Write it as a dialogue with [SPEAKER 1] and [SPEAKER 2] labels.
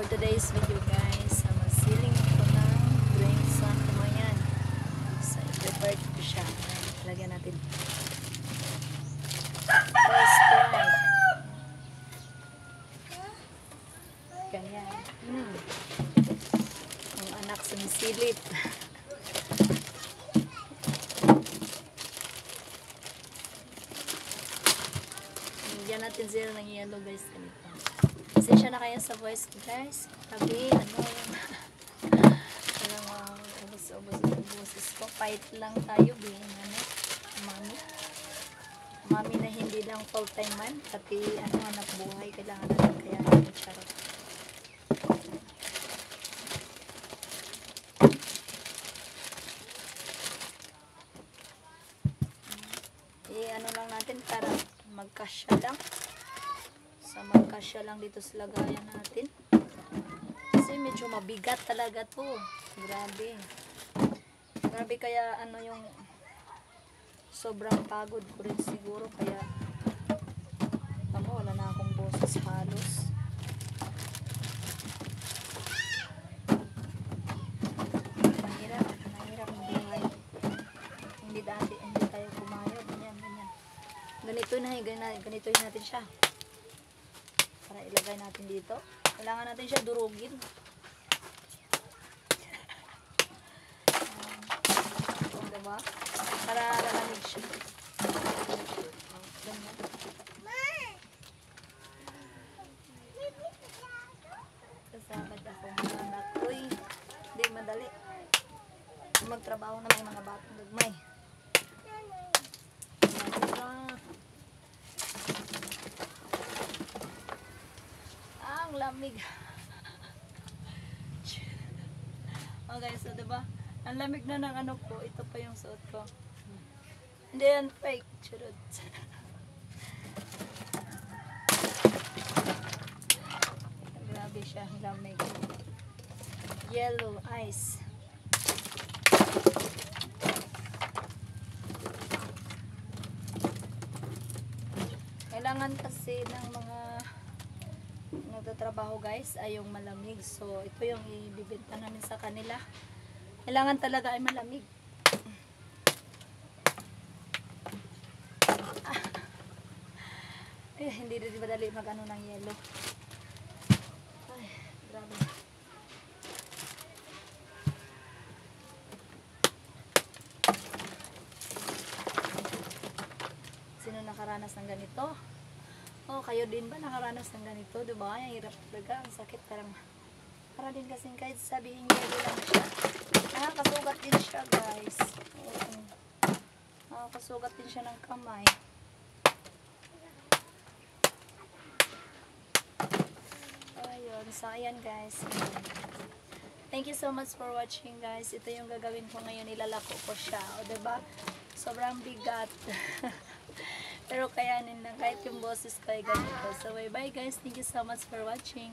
[SPEAKER 1] For today's video guys, masiling ko ng green sun kumayan. So, i-prepare ko siya. Lagyan natin. First right. Ganyan. Ang anak sumisilip. Lagyan natin sila ng yellow guys. Ganito. Pasensya na kayo sa voice guys. Sabi, ano yung ubos ko. Fight lang tayo, being mami na hindi lang full time man, pati anak buhay, kailangan natin kaya natin charot. Ano lang natin para magkasya lang. Sa magkasya lang dito sa lagayan natin. Kasi medyo mabigat talaga to. Grabe. Grabe kaya ano yung sobrang pagod ko rin siguro. Kaya wala na akong boses halos. Mahirap mabuhay. Hindi tayo kumayo. Ganyan. Ganito natin siya. Para ilagay natin dito. Kailangan natin siya durugin. Diba? Para lalamig siya. Ganyan. Kasagad ako mga anak. Uy, hindi madali. Magtrabaho na may mga batang gagmay. Lamig. Okay, so diba? Ang lamig na ng ano ko. Ito pa yung suot ko. Hindi yan fake. Charot. Grabe siya. Lamig. Yellow ice. Kailangan kasi ng mga nagtatrabaho guys ay yung malamig. So ito yung ibibenta namin sa kanila. Kailangan talaga ay malamig. Hindi rin madali mag-ano ng yelo. Ay, grabe. Sino nakaranas ng ganito? Oh, kayo din ba nakaranas ng ganito? Diba? Ang hirap talaga. Ang sakit. Para din kasing kahit sabihin niya lang siya. Nakakasugat din siya guys. Nakakasugat din siya ng kamay. Ayun. So, ayan guys. Thank you so much for watching guys. Ito yung gagawin ko ngayon. Ilalako ko siya. O, diba? Sobrang bigat. Pero kayanin lang kahit yung boses ko ay ganito. So bye bye guys. Thank you so much for watching.